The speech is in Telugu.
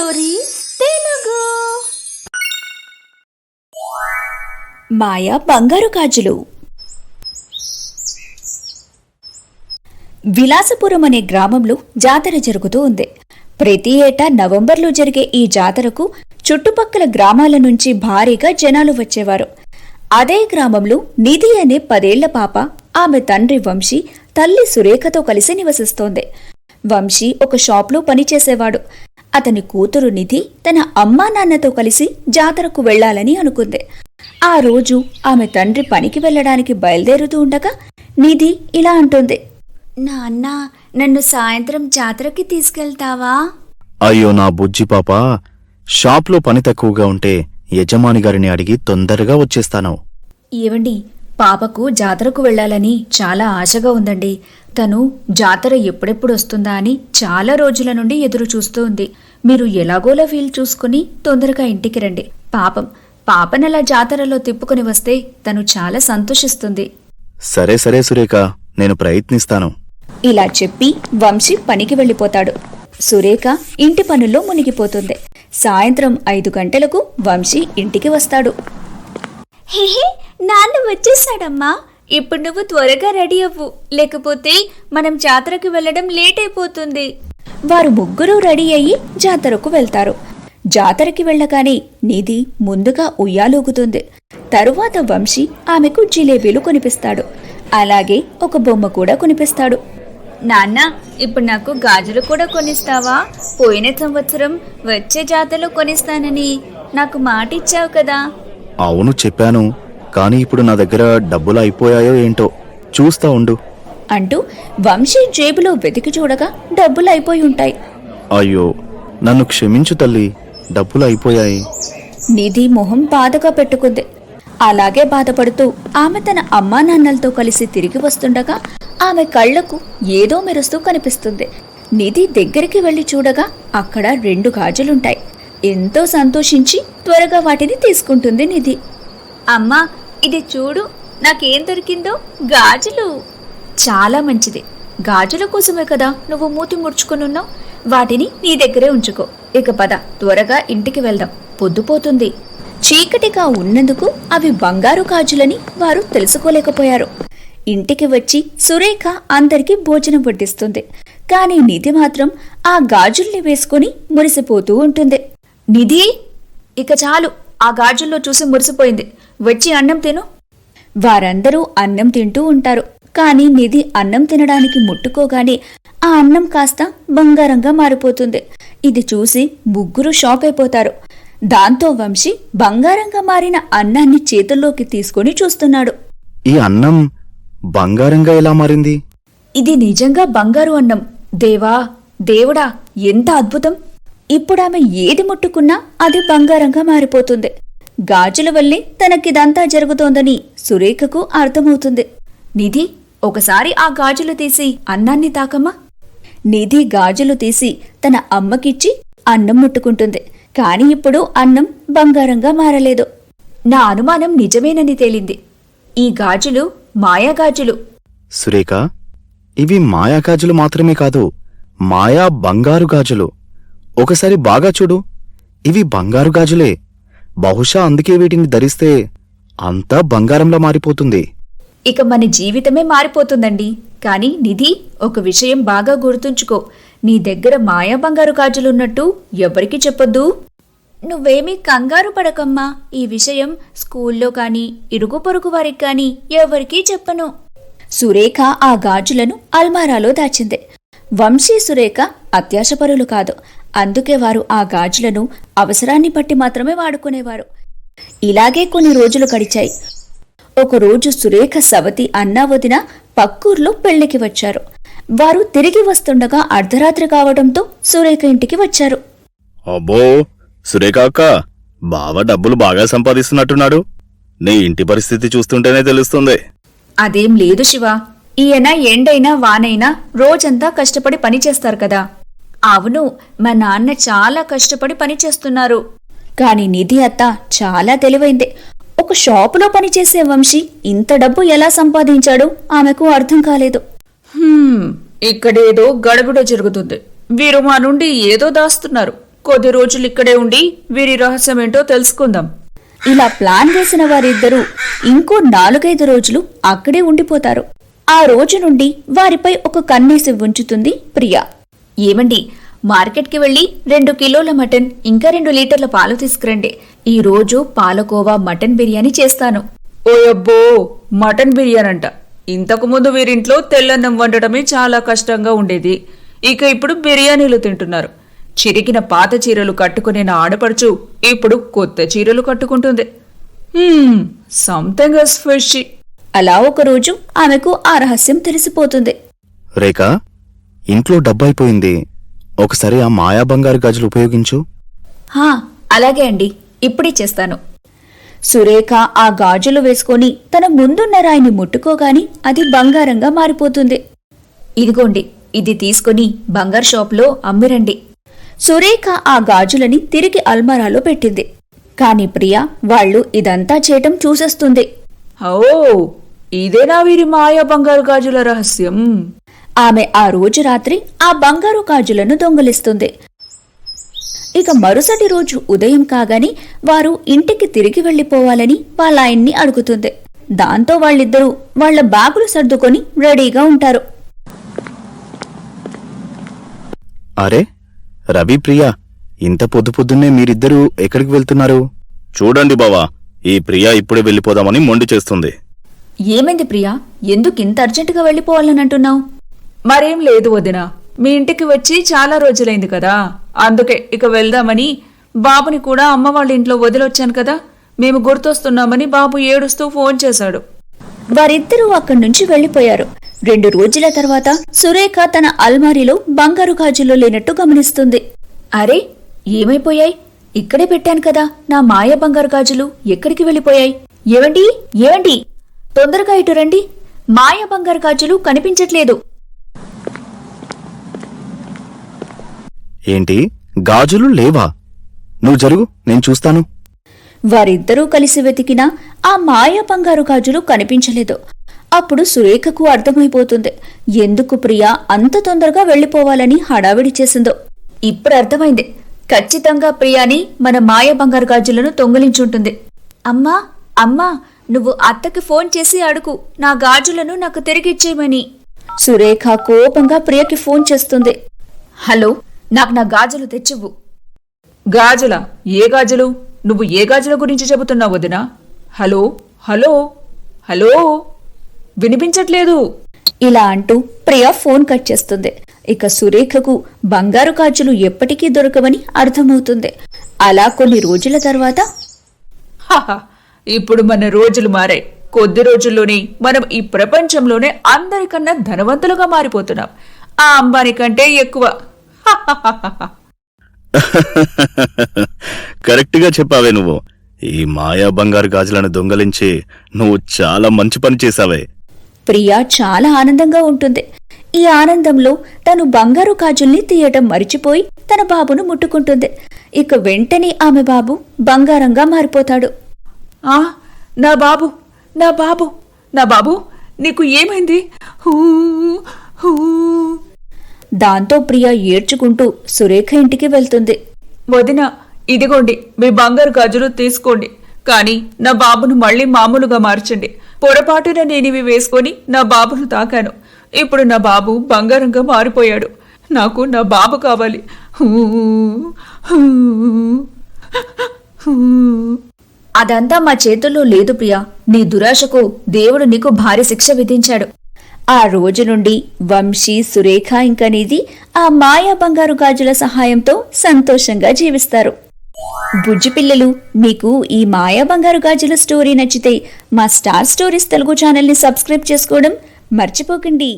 స్టోరీస్ తెలుగు. మాయా బంగారు గాజులు. విలాసపురం అనే గ్రామంలో జాతర జరుగుతూ ఉంది. ప్రతి ఏటా నవంబర్లో జరిగే ఈ జాతరకు చుట్టుపక్కల గ్రామాల నుంచి భారీగా జనాలు వచ్చేవారు. అదే గ్రామంలో నిధి అనే 10 ఏళ్ల పాప ఆమె తండ్రి వంశీ, తల్లి సురేఖతో కలిసి నివసిస్తోంది. వంశీ ఒక షాప్లో పనిచేసేవాడు. అతని కూతురు నిధి తన అమ్మా నాన్నతో కలిసి జాతరకు వెళ్లాలని అనుకుంది. ఆ రోజు ఆమె తండ్రి పనికి వెళ్లడానికి బయలుదేరుతూ ఉండగా నిధి ఇలా అంటుంది, నాన్న, నన్ను సాయంత్రం జాతరకి తీసుకెళ్తావా? అయ్యో నా బుజ్జి పాప, షాప్లో పని తక్కువగా ఉంటే యజమాని గారిని అడిగి తొందరగా వచ్చేస్తాను. ఏవండి, పాపకు జాతరకు వెళ్లాలని చాలా ఆశగా ఉందండి. తను జాతర ఎప్పుడెప్పుడు వస్తుందా అని చాలా రోజుల నుండి ఎదురు చూస్తూ ఉంది. మీరు ఎలాగోలా వీలు చూసుకుని తొందరగా ఇంటికి రండి. పాపనలా జాతరలో తిప్పుకుని వస్తే తను చాలా సంతోషిస్తుంది. సరే సరే సురేఖ, నేను ప్రయత్నిస్తాను. ఇలా చెప్పి వంశీ పనికి వెళ్లిపోతాడు. సురేఖ ఇంటి పనుల్లో మునిగిపోతుంది. సాయంత్రం 5 గంటలకు వంశీ ఇంటికి వస్తాడు. హే, నాన్న వచ్చేసాడమ్మా. ఇప్పుడు నువ్వు త్వరగా రెడీ అవ్వు, లేకపోతే మనం జాతరకు వెళ్లడం లేట్ అయిపోతుంది. వారు ముగ్గురు రెడీ అయ్యి జాతరకు వెళ్తారు. జాతరకి వెళ్ళగానే నిధి ముందుగా ఉయ్యాలూగుతుంది. తరువాత వంశీ ఆమెకు జిలేబీలు కొనిపిస్తాడు. అలాగే ఒక బొమ్మ కూడా కొనిపిస్తాడు. నాన్న, ఇప్పుడు నాకు గాజులు కూడా కొనిస్తావా? పోయిన సంవత్సరం వచ్చే జాతరలో కొనిస్తానని నాకు మాట ఇచ్చావు కదా. అవును చెప్పాను, కానీ ఇప్పుడు నా దగ్గర డబ్బులు అయిపోయాయో ఏంటో, చూస్తా ఉండు అంటూ వంశీ జేబులో వెతికి చూడగా డబ్బులు అయిపోయి ఉంటాయి. అయ్యో, నన్ను క్షమించు తల్లి, డబ్బులు అయిపోయాయి. నిధి మొహం బాధగా పెట్టుకుంది. అలాగే బాధపడుతూ ఆమె తన అమ్మా నాన్నలతో కలిసి తిరిగి వస్తుండగా ఆమె కళ్లకు ఏదో మెరుస్తూ కనిపిస్తుంది. నిధి దగ్గరికి వెళ్లి చూడగా అక్కడ 2 గాజులుంటాయి. ఎంతో సంతోషించి త్వరగా వాటిని తీసుకుంటుంది నిధి. అమ్మా, ఇది చూడు, నాకేం దొరికిందో. గాజులు. చాలా మంచిది. గాజుల కోసమే కదా నువ్వు మూతి ముడుచుకునున్నావు. వాటిని నీ దగ్గరే ఉంచుకో. ఇక పద, త్వరగా ఇంటికి వెళ్దాం, పొద్దుపోతుంది. చీకటిగా ఉన్నందుకు అవి బంగారు గాజులని వారు తెలుసుకోలేకపోయారు. ఇంటికి వచ్చి సురేఖ అందరికీ భోజనం వడ్డిస్తుంది. కానీ నిధి మాత్రం ఆ గాజుల్ని వేసుకుని మురిసిపోతూ ఉంటుంది. నిధి, ఇక చాలు, ఆ గాజుల్లో చూసి మురిసిపోయింది. వచ్చి అన్నం తిను. వారందరూ అన్నం తింటూ ఉంటారు. కానీ నిధి అన్నం తినడానికి ముట్టుకోగానే ఆ అన్నం కాస్త బంగారంగా మారిపోతుంది. ఇది చూసి ముగ్గురు షాక్ అయిపోతారు. దాంతో వంశీ బంగారంగా మారిన అన్నాన్ని చేతుల్లోకి తీసుకుని చూస్తున్నాడు. ఈ అన్నం బంగారంగా ఎలా మారింది? ఇది నిజంగా బంగారు అన్నం. దేవుడా, ఎంత అద్భుతం! ఇప్పుడామె ఏది ముట్టుకున్నా అది బంగారంగా మారిపోతుంది. గాజుల వల్లే తనకిదంతా జరుగుతోందని సురేఖకు అర్థమవుతుంది. నిధి, ఒకసారి ఆ గాజులు తీసి అన్నాన్ని తాకమ్మా. నిధి గాజులు తీసి తన అమ్మకిచ్చి అన్నం ముట్టుకుంటుంది. కాని ఇప్పుడు అన్నం బంగారంగా మారలేదు. నా అనుమానం నిజమేనని తేలింది. ఈ గాజులు మాయాగాజులు. సురేఖ, ఇవి మాయా గాజులు మాత్రమే కాదు, మాయా బంగారు గాజులు. ఒకసారి బాగా చూడు, ఇవి బంగారు గాజులే. బహుశా అందుకే వీటిని ధరిస్తే అంతా బంగారంలా మారిపోతుంది. ఇక మన జీవితమే మారిపోతుందండి. కాని నిధి, ఒక విషయం బాగా గుర్తుంచుకో. నీ దగ్గర మాయా బంగారు గాజులున్నట్టు ఎవరికీ చెప్పొద్దు. నువ్వేమీ కంగారు పడకమ్మా. ఈ విషయం స్కూల్లో కాని ఇరుగు పొరుగు వారికి కాని ఎవరికీ చెప్పను. సురేఖ ఆ గాజులను అల్మారాలో దాచింది. వంశీ, సురేఖ అత్యాశపరులు కాదు. అందుకే వారు ఆ గాజులను అవసరాన్ని బట్టి మాత్రమే వాడుకునేవారు. ఇలాగే కొన్ని రోజులు గడిచాయి. ఒకరోజు సురేఖ, సవతి, అన్నా, వదిన పక్కూర్లో పెళ్లికి వచ్చారు. వారు తిరిగి వస్తుండగా అర్ధరాత్రి కావడంతో సురేఖ ఇంటికి వచ్చారు. అబ్బో సురేఖ అక్క, బావ డబ్బులు బాగా సంపాదిస్తున్నట్టున్నాడు. నీ ఇంటి పరిస్థితి చూస్తుంటేనే తెలుస్తుంది. అదేం లేదు శివ. ఈయన ఎండైనా వానైనా రోజంతా కష్టపడి పనిచేస్తారు కదా. అవును, మా నాన్న చాలా కష్టపడి పనిచేస్తున్నారు. కాని నిధి అత్త చాలా తెలివైంది. ఒక షాపులో పనిచేసే వంశీ ఇంత డబ్బు ఎలా సంపాదించాడో ఆమెకు అర్థం కాలేదు. ఇక్కడేదో గడబిడ జరుగుతుంది. వీరు మా నుండి ఏదో దాస్తున్నారు. కొద్ది రోజులు ఇక్కడే ఉండి వీరి రహస్యం ఏంటో తెలుసుకుందాం. ఇలా ప్లాన్ వేసిన వారిద్దరూ ఇంకో 4-5 రోజులు అక్కడే ఉండిపోతారు. ఆ రోజు నుండి వారిపై ఒక కన్నేసి ఉంచుతుంది ప్రియా. ఏమండి, మార్కెట్కి వెళ్ళి 2 కిలోల మటన్ ఇంకా 2 లీటర్ల పాలు తీసుకురండి. ఈ రోజు పాలకోవా మటన్ బిర్యానీ చేస్తాను. ఓయబ్బో, మటన్ బిర్యానీ అంట. ఇంతకు ముందు వీరింట్లో తెల్లన్నం వండటమే చాలా కష్టంగా ఉండేది. ఇక ఇప్పుడు బిర్యానీలు తింటున్నారు. చిరిగిన పాత చీరలు కట్టుకునే నా ఆడపడుచు ఇప్పుడు కొత్త చీరలు కట్టుకుంటుంది. Something is fishy. అలా ఒకరోజు ఆమెకు ఆ రహస్యం తెలిసిపోతుంది. రేఖ, ఇంట్లో డబ్బైపోయింది. ఒకసారి ఆ మాయా బంగారు గాజులు ఉపయోగించు. హా, అలాగే అండి, ఇప్పుడే చేస్తాను. సురేఖ ఆ గాజులు వేసుకొని తన ముందున్న రాయిని ముట్టుకోగాని అది బంగారంగా మారిపోతుంది. ఇదిగోండి, ఇది తీసుకుని బంగారు షాప్లో అమ్మిరండి. సురేఖ ఆ గాజులని తిరిగి అల్మారాలో పెట్టింది. కాని ప్రియా వాళ్ళు ఇదంతా చేయటం చూసేస్తుంది. ఓ, ఇదేనా వీరి మాయా బంగారు గాజుల రహస్యం? ఆమె ఆ రోజు రాత్రి ఆ బంగారు గాజులను దొంగిలిస్తుంది. ఇక మరుసటి రోజు ఉదయం కాగాని వారు ఇంటికి తిరిగి వెళ్లిపోవాలని వాళ్ళ ఆయన్ని అడుగుతుంది. దాంతో వాళ్ళిద్దరూ వాళ్ల బ్యాగులు సర్దుకొని రెడీగా ఉంటారు. అరే రవి, ప్రియా, ఇంత పొద్దున్నే మీరిద్దరూ ఎక్కడికి వెళ్తున్నారు? చూడండి బావా, ఈ ప్రియా ఇప్పుడే వెళ్ళిపోదామని మొండి చేస్తుంది. ఏమైంది ప్రియా, ఎందుకింత అర్జెంటుగా వెళ్లిపోవాలని అంటున్నావు? మరేం లేదు వదినా, మీ ఇంటికి వచ్చి చాలా రోజులైంది కదా, అందుకే ఇక వెళ్దామని. బాబుని కూడా అమ్మ వాళ్ళ ఇంట్లో వదిలొచ్చాను కదా, మేము గుర్తొస్తున్నామని బాబు ఏడుస్తూ ఫోన్ చేశాడు. వారిద్దరూ అక్కడి నుంచి వెళ్లిపోయారు. 2 రోజుల తర్వాత సురేఖ తన అల్మారీలో బంగారు గాజులు లేనట్టు గమనిస్తుంది. అరే, ఏమైపోయాయి? ఇక్కడే పెట్టాను కదా నా మాయ బంగారు గాజులు, ఎక్కడికి వెళ్ళిపోయాయి? ఏవండి, ఏవండి, తొందరగా ఇటు రండి, మాయ బంగారు గాజులు కనిపించట్లేదు. ఏంటి, గాజులు లేవా? నువ్వు జరుగు, నేను చూస్తాను. వారిద్దరూ కలిసి వెతికినా ఆ మాయ బంగారు గాజులు కనిపించలేదు. అప్పుడు సురేఖకు అర్థమైపోతుంది ఎందుకు ప్రియా అంత తొందరగా వెళ్లిపోవాలని హడావిడి చేసిందో. ఇప్పుడు అర్థమైంది, ఖచ్చితంగా ప్రియాని మన మాయ బంగారు గాజులను దొంగిలించుంటుంది. అమ్మా, అమ్మా, నువ్వు అత్తకి ఫోన్ చేసి అడుగు నా గాజులను నాకు తిరిగిచ్చేయమని. సురేఖ కోపంగా ప్రియకి ఫోన్ చేస్తుంది. హలో, నాకు నా గాజులు తెచ్చివ్వు. గాజులా? ఏ గాజులు? నువ్వు ఏ గాజుల గురించి చెబుతున్నావు వదినా? హలో హలో హలో, వినిపించట్లేదు. ఇలా అంటూ ప్రియా ఫోన్ కట్ చేస్తుంది. ఇక సురేఖకు బంగారు గాజులు ఎప్పటికీ దొరకవని అర్థమవుతుంది. అలా కొన్ని రోజుల తర్వాత, ఇప్పుడు మన రోజులు మారాయి. కొద్ది రోజుల్లోనే మనం ఈ ప్రపంచంలోనే అందరికన్నా ధనవంతులుగా మారిపోతున్నాం. ఆ అంబానీ కంటే ఎక్కువ. కరెక్ట్గా చెప్పావే నువ్వు. ఈ మాయా బంగారు గాజులను దొంగలించి నువ్వు చాలా మంచి పని చేశావే. ప్రియా చాలా ఆనందంగా ఉంటుంది. ఈ ఆనందంలో తను బంగారు గాజుల్ని తీయటం మరిచిపోయి తన బాబును ముట్టుకుంటుంది. ఇక వెంటనే ఆమె బాబు బంగారంగా మారిపోతాడు. నా బాబు, నా బాబు, నా బాబు, నీకు ఏమైంది? దాంతో ప్రియా ఏడ్చుకుంటూ సురేఖ ఇంటికి వెళ్తుంది. వదిన, ఇదిగోండి మీ బంగారు గాజులు తీసుకోండి, కానీ నా బాబును మళ్ళీ మామూలుగా మార్చండి. పొరపాటున నేనివి వేసుకొని నా బాబును తాకాను. ఇప్పుడు నా బాబు బంగారంగా మారిపోయాడు. నాకు నా బాబు కావాలి. అదంతా మా చేతుల్లో లేదు ప్రియా. నీ దురాశకు దేవుడు నీకు భారీ శిక్ష విధించాడు. ఆ రోజు నుండి వంశీ, సురేఖ ఇంకా నిధి ఆ మాయా బంగారు గాజుల సహాయంతో సంతోషంగా జీవిస్తారు. బుజ్జి పిల్లలు, మీకు ఈ మాయా బంగారు గాజుల స్టోరీ నచ్చితే మా స్టార్ స్టోరీస్ తెలుగు ఛానల్ని సబ్స్క్రైబ్ చేసుకోవడం మర్చిపోకండి.